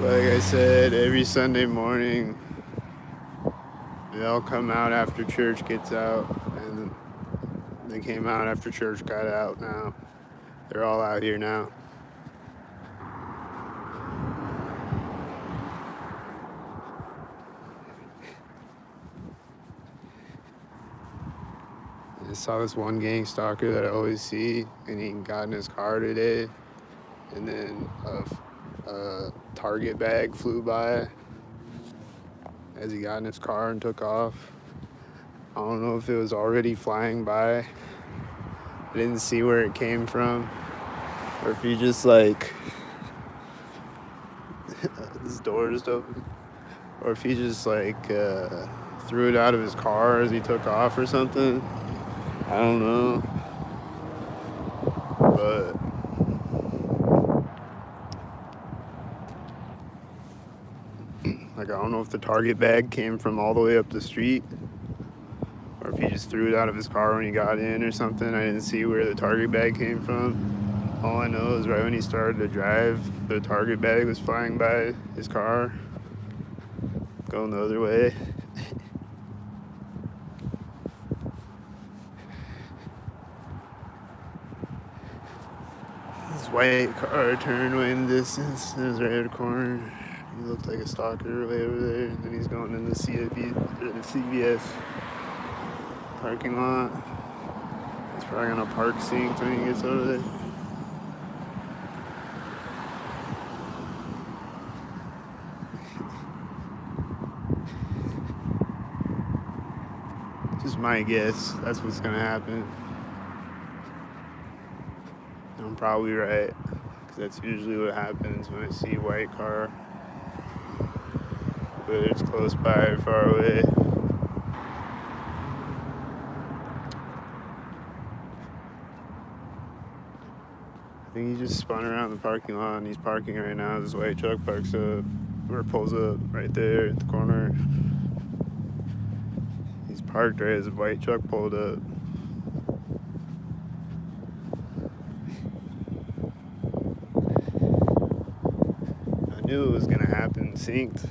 Like I said, every Sunday morning, they all come out after church gets out, and they came out after church got out now. They're all out here now. I saw this one gang stalker that I always see, and he got in his car today, and then a Target bag flew by as he got in his car and took off. I don't know if it was already flying by. I didn't see where it came from, or if he just like his door just open, or if he just like threw it out of his car as he took off or something. I don't know, but like I don't know if the Target bag came from all the way up the street, or if he just threw it out of his car when he got in or something. I didn't see where the Target bag came from. All I know is right when he started to drive, the Target bag was flying by his car, going the other way. This white car turned way in the distance in his right corner. He looked like a stalker way over there, and then he's going in the CVS parking lot. He's probably gonna park synced when he gets over there. Just my guess. That's what's gonna happen. I'm probably right, because that's usually what happens when I see a white car, whether it's close by or far away. I think he just spun around the parking lot, and he's parking right now. This white truck parks up, or pulls up right there at the corner. He's parked right as the white truck pulled up. I knew it was gonna happen, synced.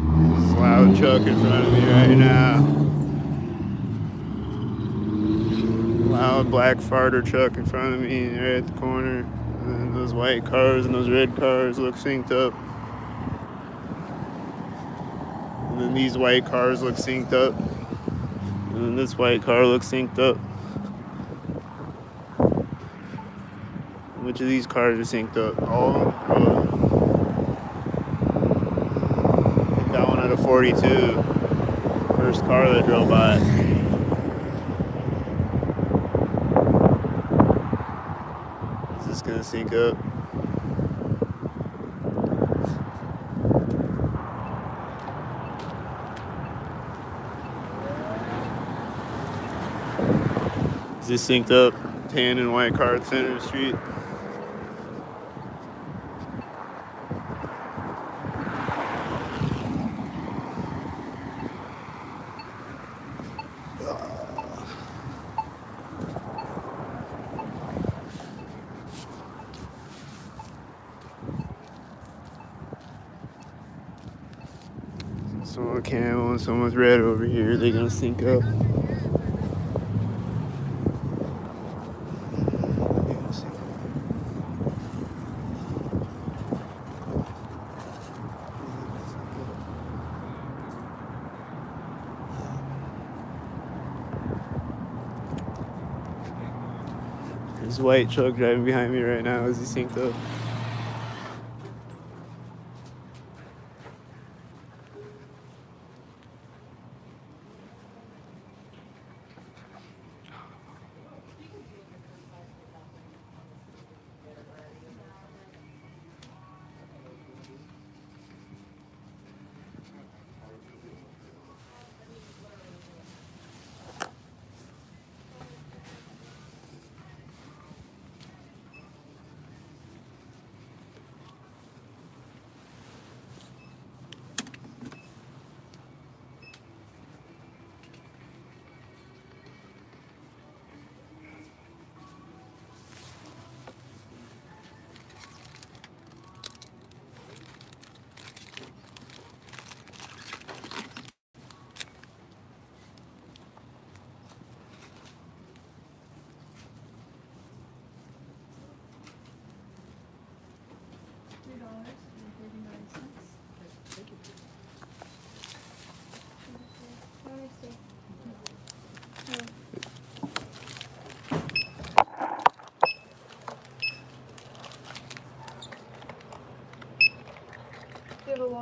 There's a loud truck in front of me right now. Loud black farter truck in front of me right at the corner. And then those white cars and those red cars look synced up. And then these white cars look synced up. And then this white car looks synced up. Which of these cars are synced up? All of them? That one at a 42. First car that drove by. Is this gonna sync up? Is this synced up? Tan and white car at the center of the street. Some with camo and some with red over here. They're gonna sync up. There's a white truck driving behind me right now. Is he synced up?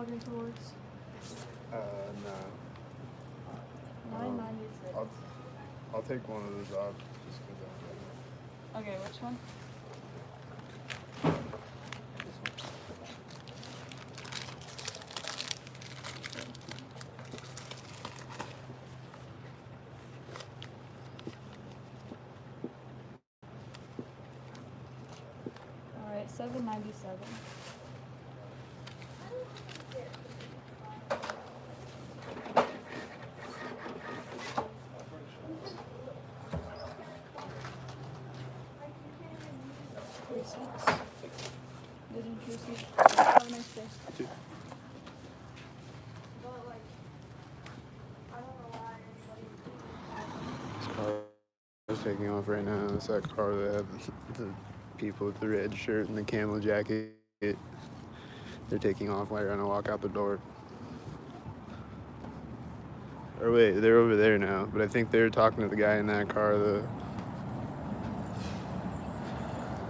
walking towards? No. 996. I'll take one of those off just because I'm Okay, which one? Alright, 797. Didn't you see? Have a nice day. Too. This car is taking off right now. It's that car that had the people with the red shirt and the camel jacket. They're taking off like they're gonna walk out the door. Or wait, they're over there now. But I think they were talking to the guy in that car.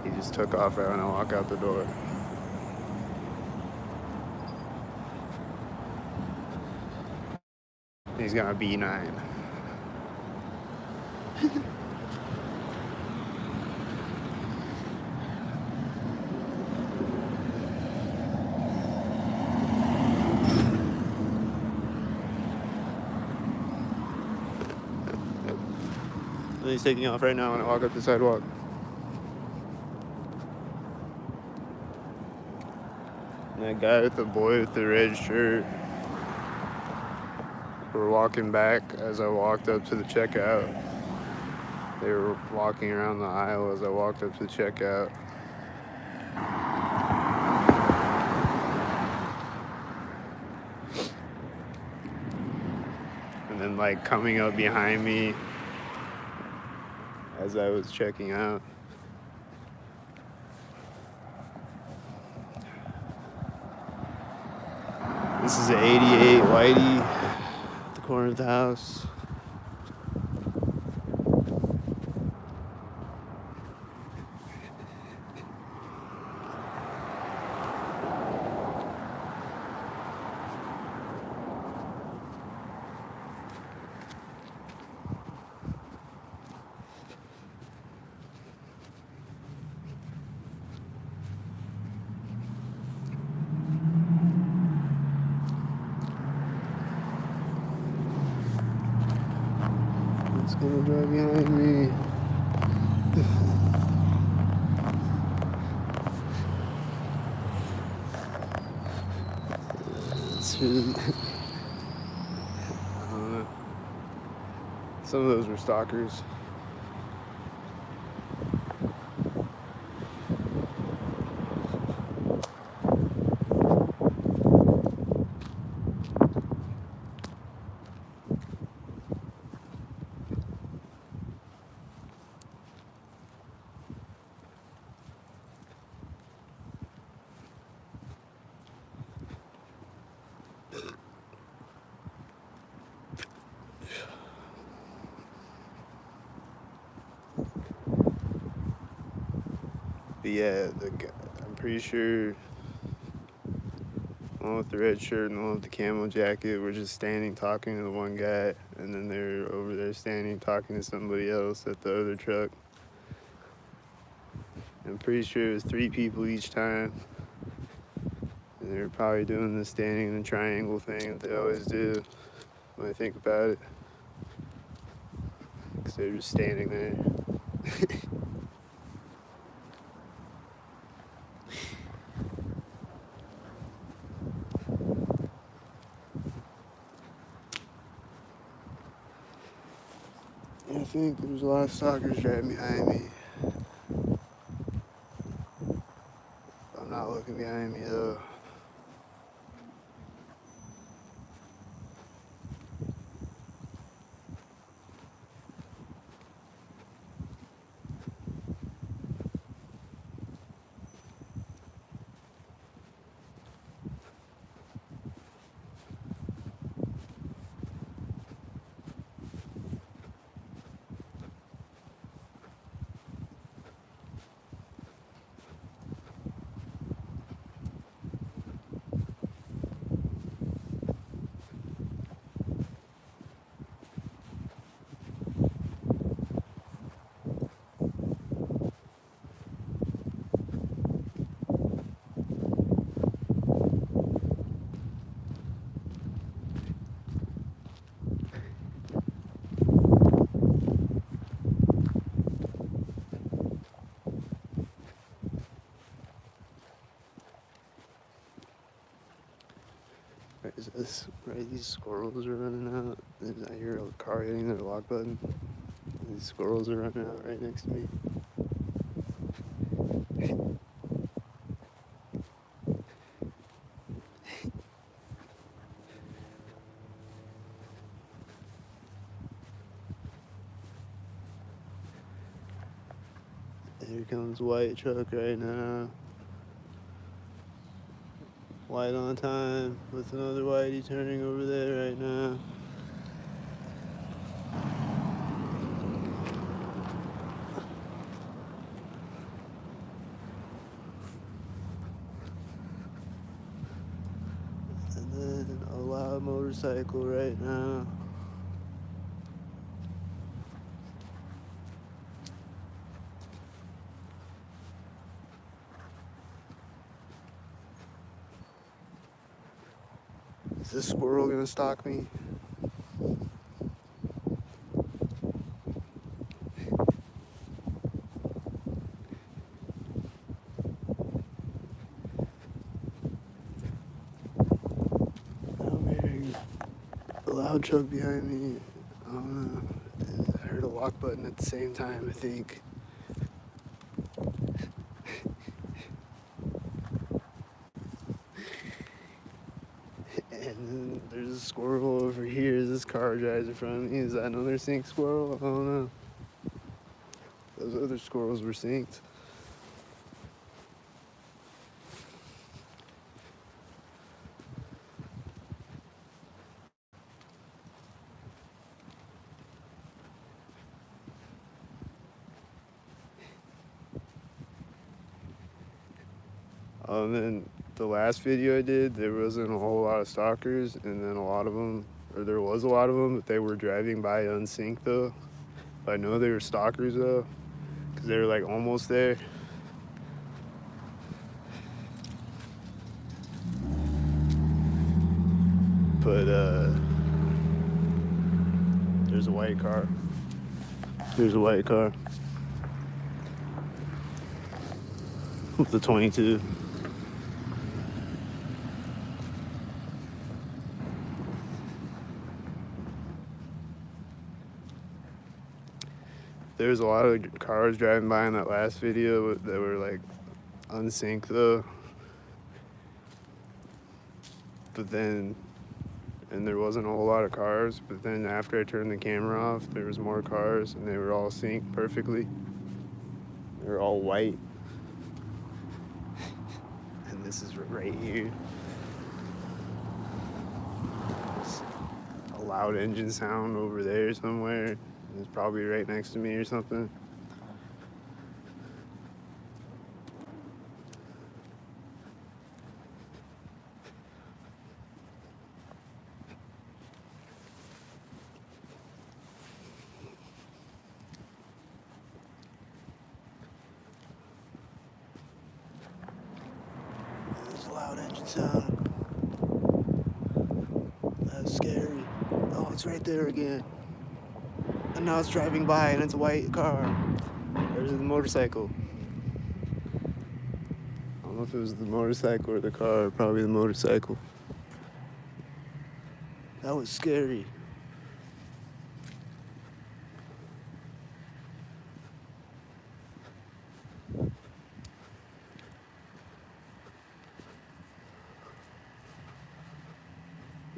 He just took off right when I walk out the door. He's got a B9. And he's taking off right now when I walk up the sidewalk. And that guy with the boy with the red shirt. We're walking back as I walked up to the checkout. They were walking around the aisle as I walked up to the checkout. And then like coming up behind me as I was checking out. This is an 88 Whitey at the corner of the house. It's gonna drive behind me. It's really, I don't know. Some of those were stalkers. But yeah, I'm pretty sure the one with the red shirt and the one with the camel jacket were just standing talking to the one guy, and then they're over there standing talking to somebody else at the other truck. I'm pretty sure it was 3 people each time. And they were probably doing the standing in the triangle thing that they always do when I think about it. Because they're just standing there. I think there's a lot of stalkers driving behind me. I'm not looking behind me though. This, right, these squirrels are running out. I hear a car hitting their lock button. These squirrels are running out right next to me. Here comes white truck right now. White on time with another whitey turning over there right now. And then a loud motorcycle right now. Is this squirrel gonna stalk me? I'm hearing a loud truck behind me. I don't know. I heard a lock button at the same time, I think. And then there's a squirrel over here as this car drives in front of me. Is that another synced squirrel? I don't know. Those other squirrels were synced. And then the last video I did, there wasn't a whole lot of stalkers, and then a lot of them, or there was a lot of them, but they were driving by unsynced though. I know they were stalkers though, because they were like almost there. But there's a white car. There's a white car with the 22. There's a lot of cars driving by in that last video that were like unsynced though. But then, and there wasn't a whole lot of cars, but then after I turned the camera off, there was more cars and they were all synced perfectly. They were all white. And this is right here. There's a loud engine sound over there somewhere. It's probably right next to me or something. There's a loud engine sound. That's scary. Oh, it's right there again. And now it's driving by and it's a white car. There's the motorcycle. I don't know if it was the motorcycle or the car, probably the motorcycle. That was scary.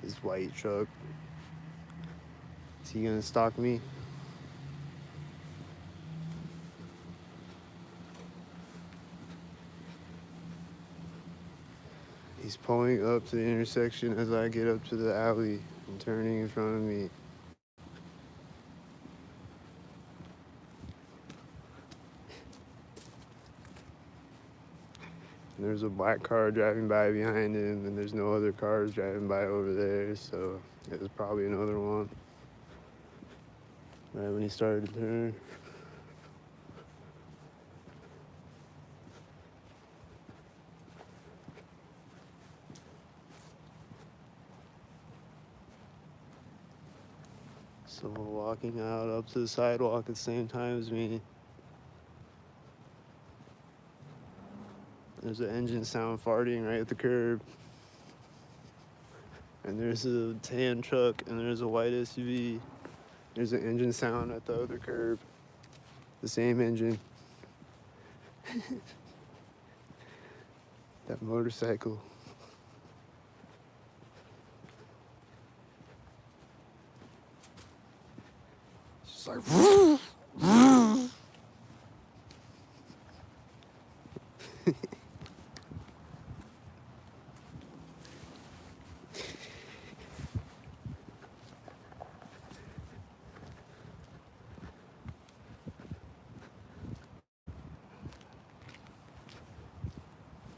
This white truck. Is he gonna stalk me? He's pulling up to the intersection as I get up to the alley and turning in front of me. And there's a black car driving by behind him, and there's no other cars driving by over there, so it was probably another one. Right when he started to turn. Someone walking out up to the sidewalk at the same time as me. There's an engine sound farting right at the curb. And there's a tan truck, and there's a white SUV. There's an engine sound at the other curb. The same engine. That motorcycle. It's just like.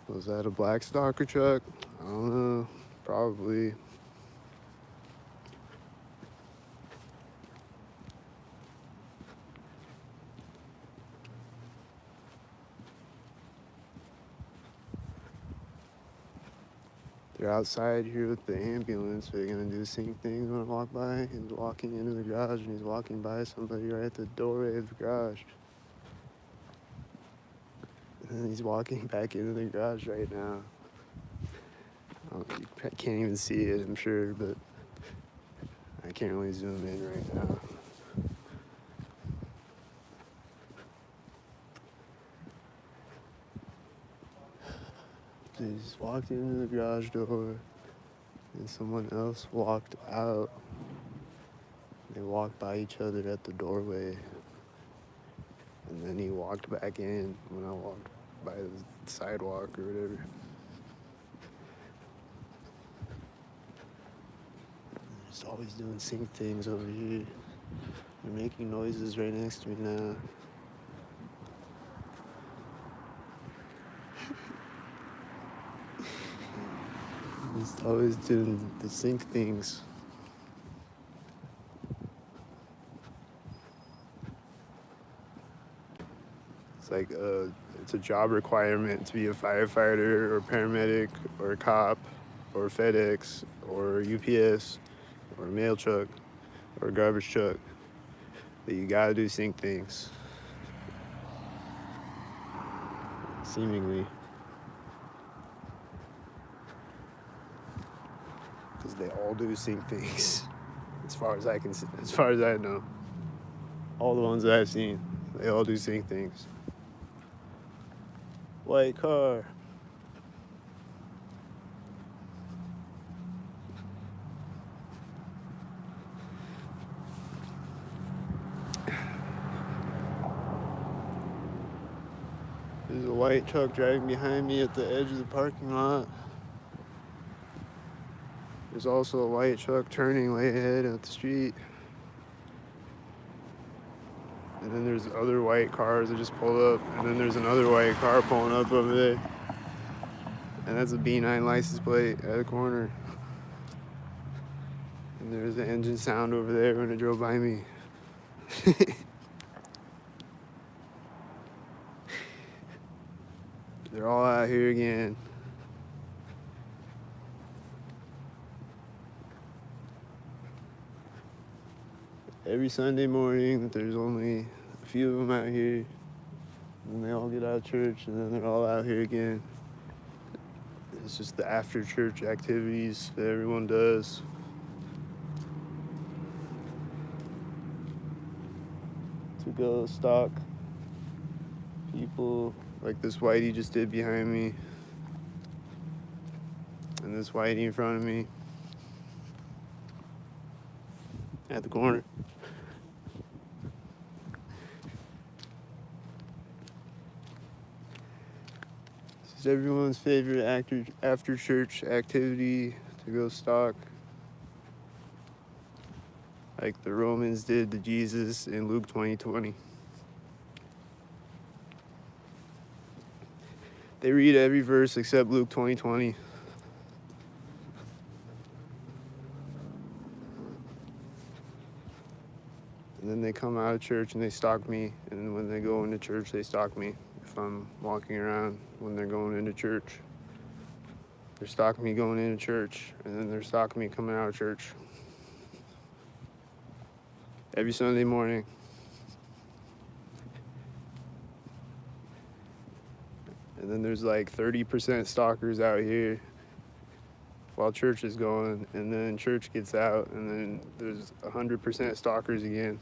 Was that a black stalker truck? I don't know. Probably. They're outside here with the ambulance. They're gonna do the same thing when I walk by. He's walking into the garage and he's walking by somebody right at the doorway of the garage. And then he's walking back into the garage right now. You can't even see it, I'm sure, but I can't really zoom in right now. They just walked into the garage door, and someone else walked out. They walked by each other at the doorway, and then he walked back in when I walked by the sidewalk or whatever. They're just always doing sync things over here. They're making noises right next to me now. Just always doing the sync things. It's like it's a job requirement to be a firefighter or paramedic or a cop or FedEx or UPS or a mail truck or a garbage truck. That you gotta do sync things. Seemingly. Because they all do sync things. As far as I know. All the ones that I've seen, they all do sync things. White car. There's a white truck driving behind me at the edge of the parking lot. There's also a white truck turning way ahead at the street. And then there's other white cars that just pulled up. And then there's another white car pulling up over there. And that's a B9 license plate at the corner. And there's an engine sound over there when it drove by me. They're all out here again. Every Sunday morning, there's only a few of them out here. And they all get out of church, and then they're all out here again. It's just the after church activities that everyone does. To go stalk people like this whitey just did behind me. And this whitey in front of me. At the corner. This is everyone's favorite after church activity, to go stalk. Like the Romans did to Jesus in Luke 20:20. They read every verse except Luke 20:20. And then they come out of church and they stalk me. And when they go into church, they stalk me. If I'm walking around when they're going into church, they're stalking me going into church. And then they're stalking me coming out of church. Every Sunday morning. And then there's like 30% stalkers out here while church is going, and then church gets out, and then there's 100% stalkers again.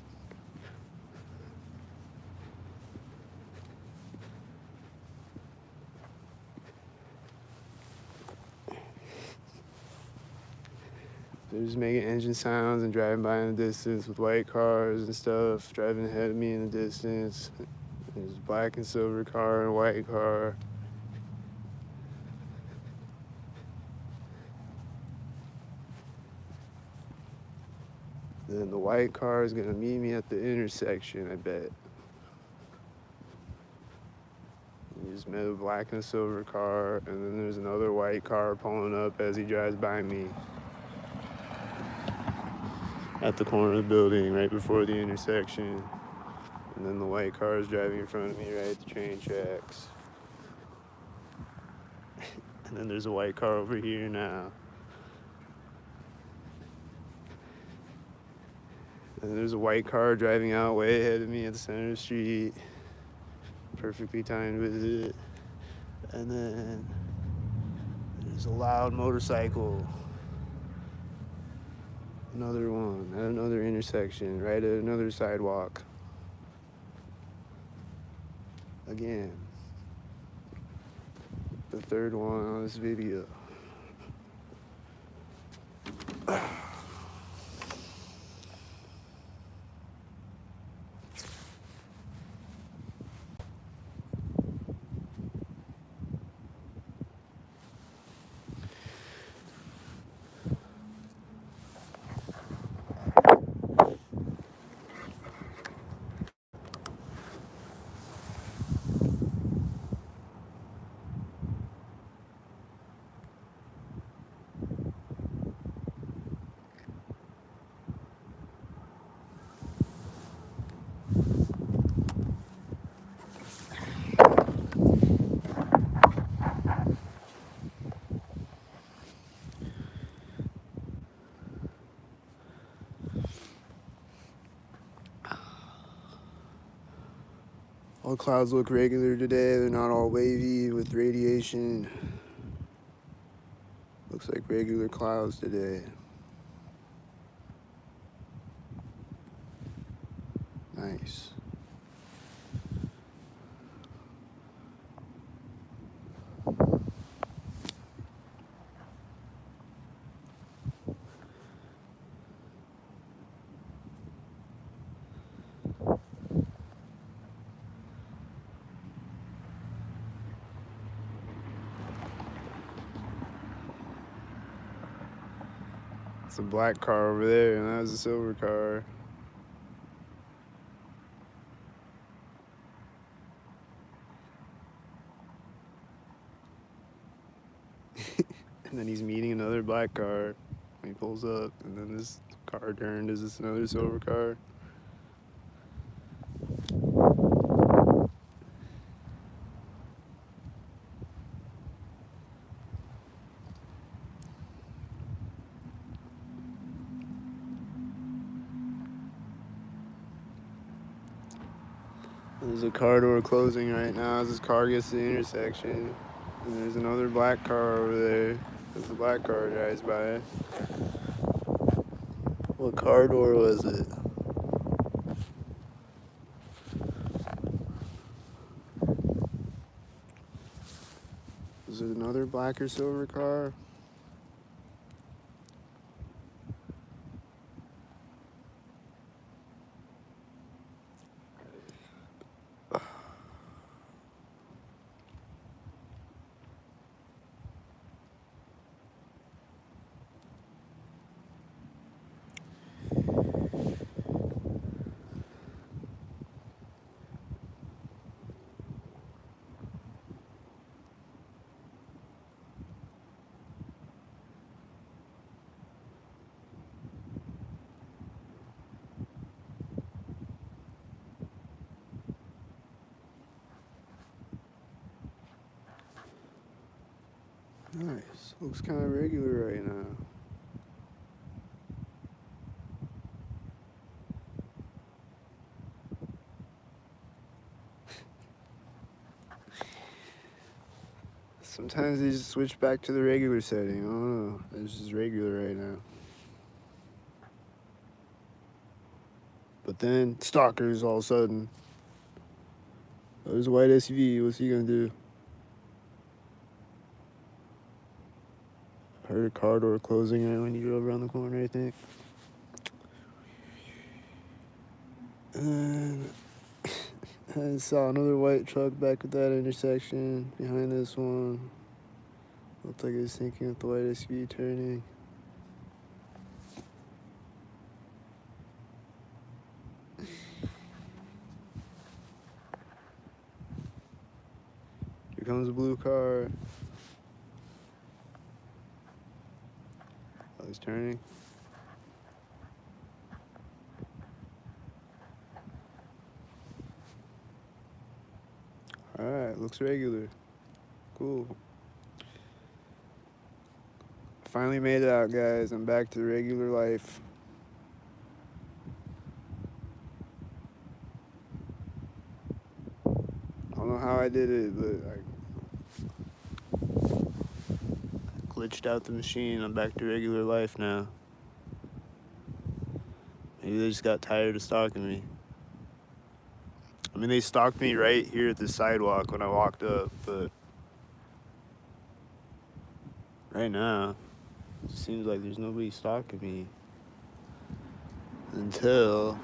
They're just making engine sounds and driving by in the distance with white cars and stuff, driving ahead of me in the distance. There's a black and silver car and a white car. Then the white car is gonna meet me at the intersection, I bet. He just met a black and silver car, and then there's another white car pulling up as he drives by me at the corner of the building right before the intersection. And then the white car is driving in front of me right at the train tracks. And then there's a white car over here now. And there's a white car driving out way ahead of me at the center of the street. Perfectly timed with it. And then there's a loud motorcycle. Another one at another intersection, right at another sidewalk. Again. The third one on this video. All clouds look regular today. They're not all wavy with radiation. Looks like regular clouds today. Nice. It's a black car over there, and that was a silver car. And then he's meeting another black car when he pulls up, and then this car turned. Is this another silver car? There's a car door closing right now as this car gets to the intersection. And there's another black car over there as the black car drives by. What car door was it? Was it another black or silver car? Nice. Looks kind of regular right now. Sometimes they just switch back to the regular setting. I don't know. It's just regular right now. But then stalkers all of a sudden. Oh, there's a white SUV. What's he gonna do? I heard a car door closing right when you drove around the corner, I think. And I saw another white truck back at that intersection behind this one. Looked like it was thinking with the white SUV turning. Here comes a blue car. Oh, he's turning. Alright, looks regular. Cool. Finally made it out, guys. I'm back to regular life. I don't know how I did it, but I glitched out the machine. I'm back to regular life now. Maybe they just got tired of stalking me. I mean, they stalked me right here at the sidewalk when I walked up, but right now, it seems like there's nobody stalking me until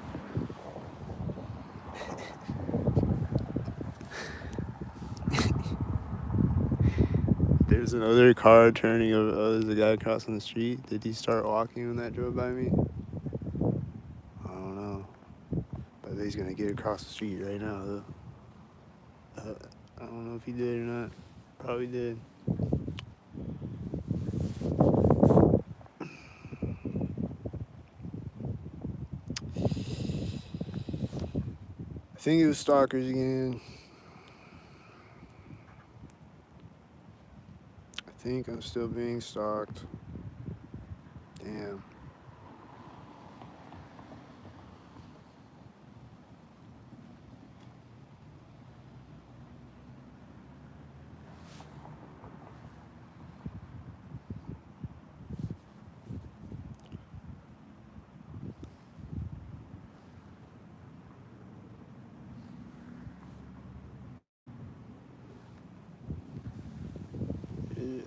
there's another car turning over. Oh, there's a guy crossing the street. Did he start walking when that drove by me? I don't know. But he's gonna get across the street right now, though. I don't know if he did or not. Probably did. I think it was stalkers again. I think I'm still being stalked. Damn.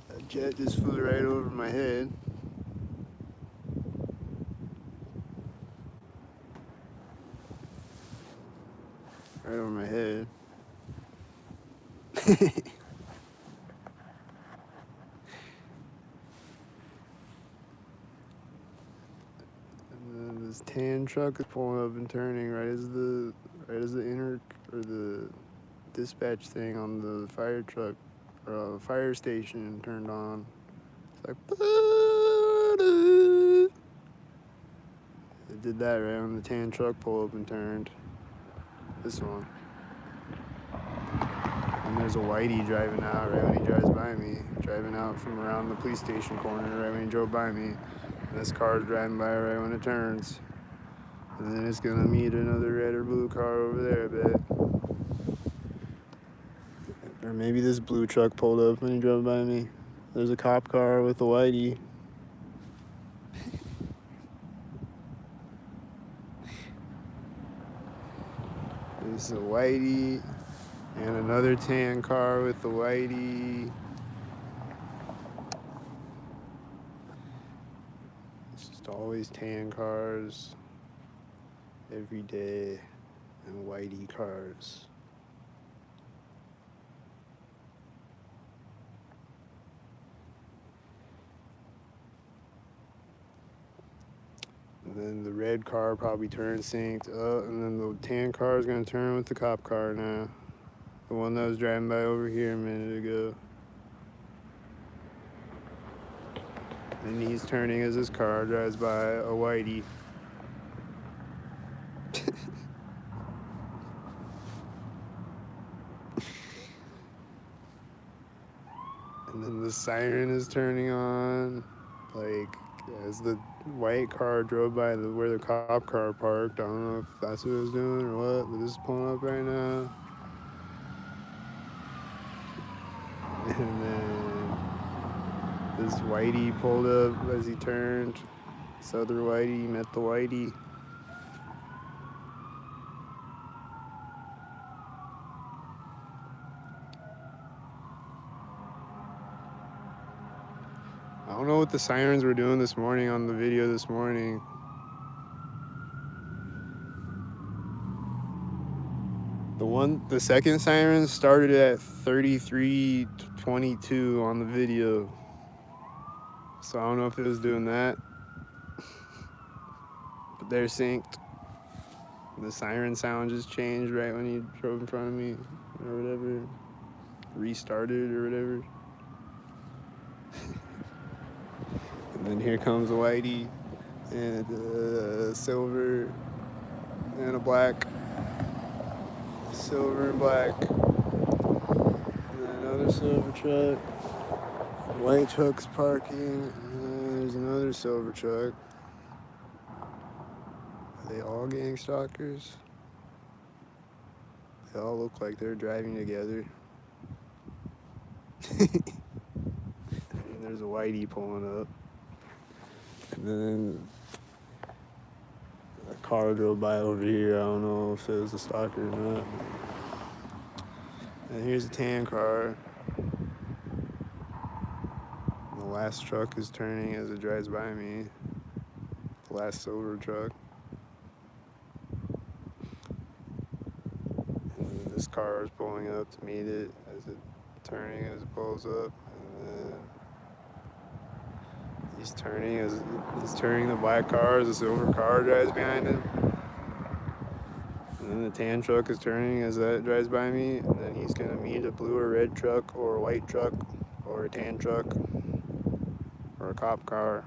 A jet just flew right over my head. Right over my head. And then this tan truck is pulling up and turning right as the dispatch thing on the fire truck or fire station turned on. It's like it did that right when the tan truck pulled up and turned. This one. And there's a whitey driving out right when he drives by me. Driving out from around the police station corner right when he drove by me. And this car's driving by right when it turns. And then it's gonna meet another red or blue car over there, I bet. Or maybe this blue truck pulled up when he drove by me. There's a cop car with a whitey. There's a whitey and another tan car with the whitey. It's just always tan cars every day and whitey cars. And then the red car probably turns synced up, and then the tan car is gonna turn with the cop car now. The one that was driving by over here a minute ago. And he's turning as his car drives by a whitey. And then the siren is turning on, like as the white car drove by where the cop car parked. I don't know if that's what it was doing or what, but this is pulling up right now. And then This whitey pulled up as he turned. This other whitey met the whitey. I don't know what the sirens were doing this morning on the video this morning. The second siren started at 33:22 on the video. So I don't know if it was doing that. But they're synced. The siren sound just changed right when he drove in front of me or whatever. Restarted or whatever. And then here comes a whitey and a silver and a black. Silver and black. And then another silver truck. White truck's parking. And there's another silver truck. Are they all gang stalkers? They all look like they're driving together. And there's a whitey pulling up. And then a car drove by over here. I don't know if it was a stalker or not. And here's a tan car. And the last truck is turning as it drives by me. The last silver truck. And this car is pulling up to meet it as it turning as it pulls up. And then he's turning the black car as the silver car drives behind him. And then the tan truck is turning as that drives by me. And then he's gonna meet a blue or red truck or a white truck or a tan truck or a cop car.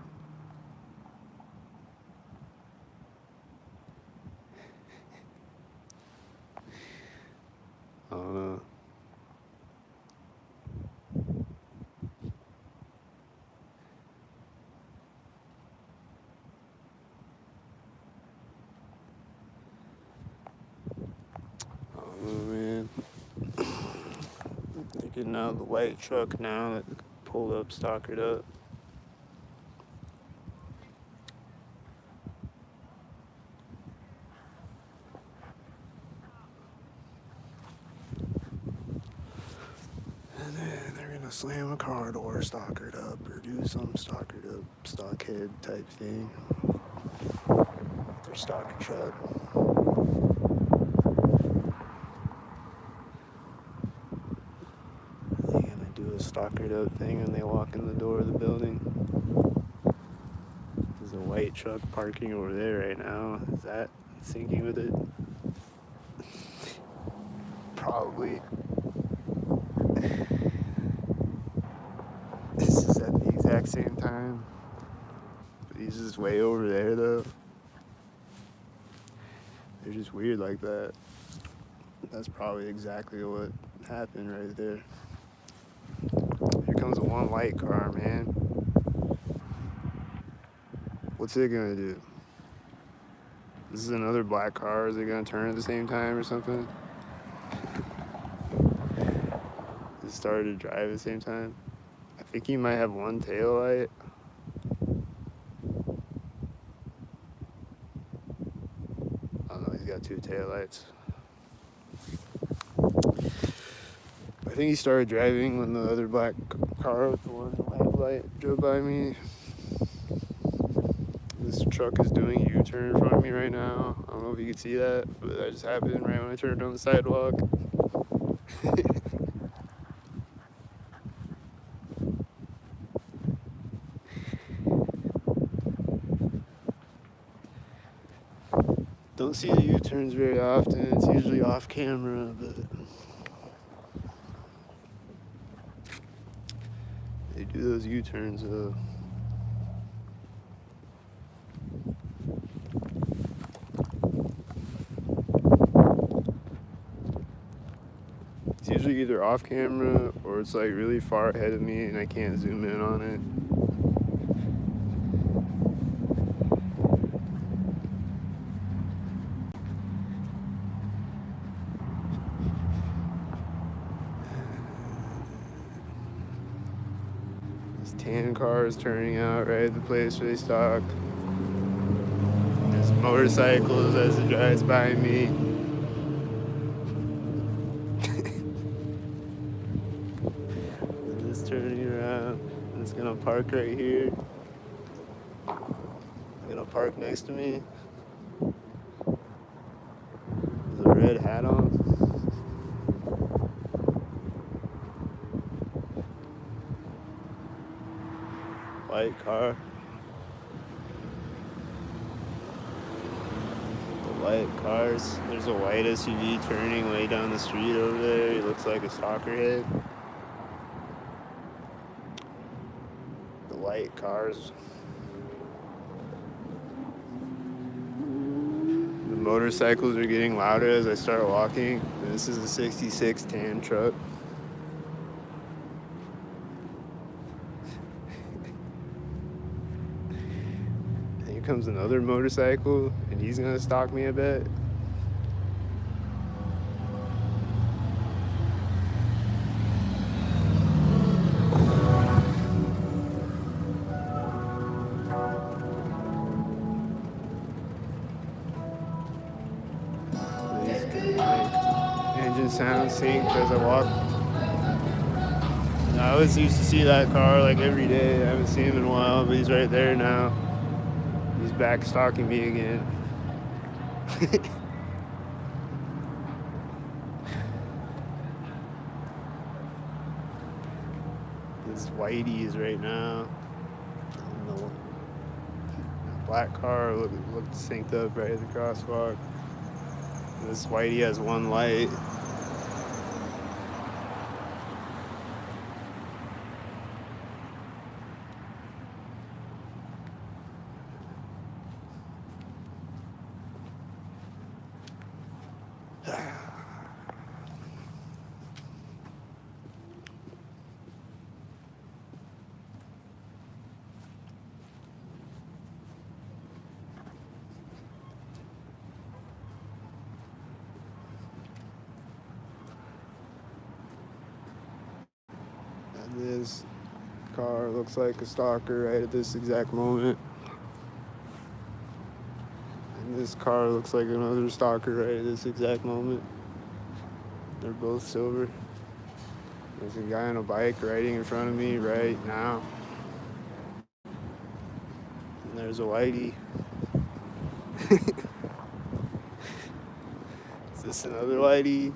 I don't know. Man. They're getting out of the white truck now that pulled up, stalkered up. And then they're gonna slam a car door, stalkered up, or do some stalkered up, stockhead type thing. Their stalker truck. They're gonna do a stalkered up thing when they walk in the door of the building. There's a white truck parking over there right now. Is that syncing with it? Probably. This is at the exact same time. But he's just way over there though. They're just weird like that. That's probably exactly what happened right there. Here comes a one white car, man. What's it gonna do? This is another black car. Is it gonna turn at the same time or something? It started to drive at the same time. I think he might have one tail light. Oh no, he's got two tail lights. I think he started driving when the other black car with the one white light drove by me. This truck is doing a U-turn in front of me right now. I don't know if you can see that, but that just happened right when I turned on the sidewalk. Don't see the U-turns very often. It's usually off camera, but they do those U-turns though. It's usually either off camera or it's like really far ahead of me and I can't zoom in on it. There's tan cars turning out right at the place where they stock. There's motorcycles as it drives by me. And it's turning around. And it's gonna park right here. It's gonna park next to me. There's a red hat on. White car. The white cars. There's a white SUV turning way down the street over there. He looks like a stalker head. The white cars. The motorcycles are getting louder as I start walking. This is a 66 tan truck. Here comes another motorcycle, and he's gonna stalk me a bit. Engine sound synced as I walk. I always used to see that car like every day. I haven't seen him in a while, but he's right there now. He's back stalking me again. This Whitey is right now. The black car looked synced up right at the crosswalk. This Whitey has one light. This car looks like a stalker right at this exact moment. And this car looks like another stalker right at this exact moment. They're both silver. There's a guy on a bike riding in front of me right now. And there's a Whitey. Is this another Whitey?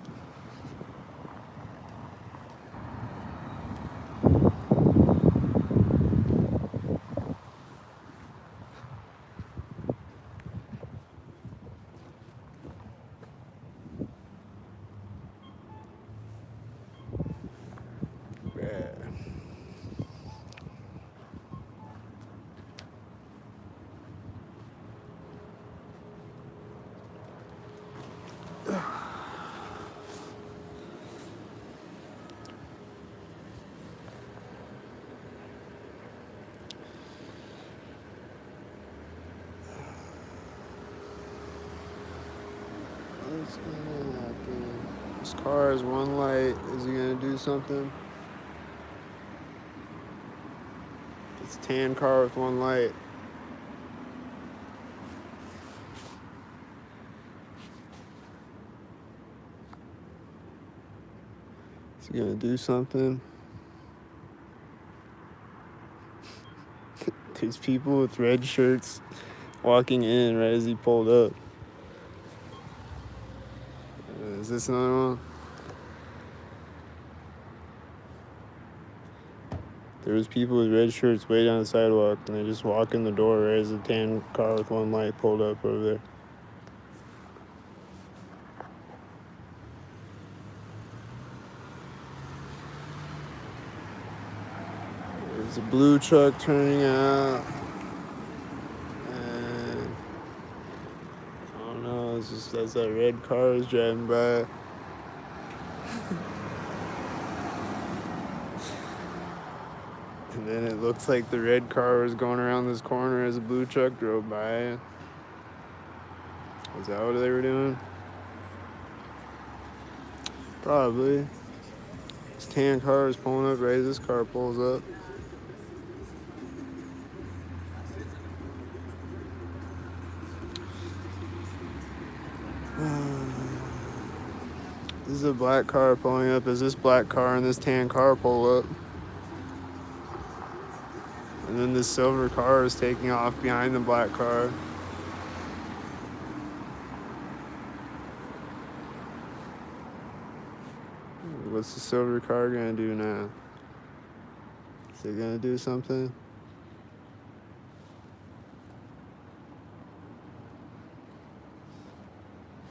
What's gonna happen? This car has one light. Is he gonna do something? It's a tan car with one light. Is he gonna do something? There's people with red shirts walking in right as he pulled up. Is this another one? There was people with red shirts way down the sidewalk, and they just walk in the door right as a tan car with one light pulled up over there. There's a blue truck turning out. And I don't know, it's just as that red car is driving by. And then it looks like the red car was going around this corner as a blue truck drove by. Is that what they were doing? Probably. This tan car is pulling up right as this car pulls up. This is a black car pulling up as this black car and this tan car pull up. And then this silver car is taking off behind the black car. What's the silver car gonna do now? Is it gonna do something?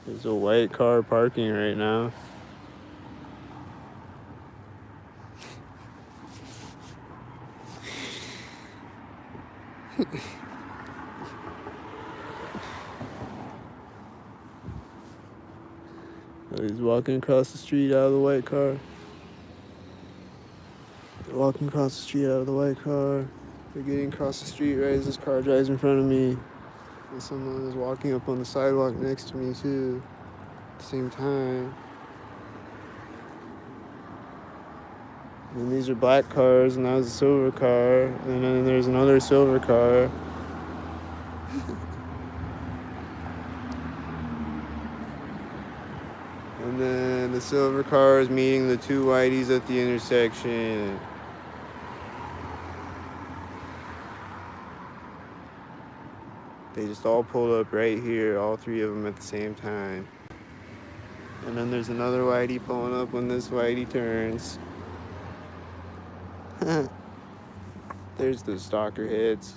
There's a white car parking right now. Oh, he's walking across the street out of the white car. They're walking across the street out of the white car. They're getting across the street right as this car drives in front of me. And someone is walking up on the sidewalk next to me too. At the same time. And these are black cars, and that was a silver car. And then there's another silver car. And then the silver car is meeting the two whiteys at the intersection. They just all pulled up right here, all three of them at the same time. And then there's another whitey pulling up when this whitey turns. There's the stalker hits.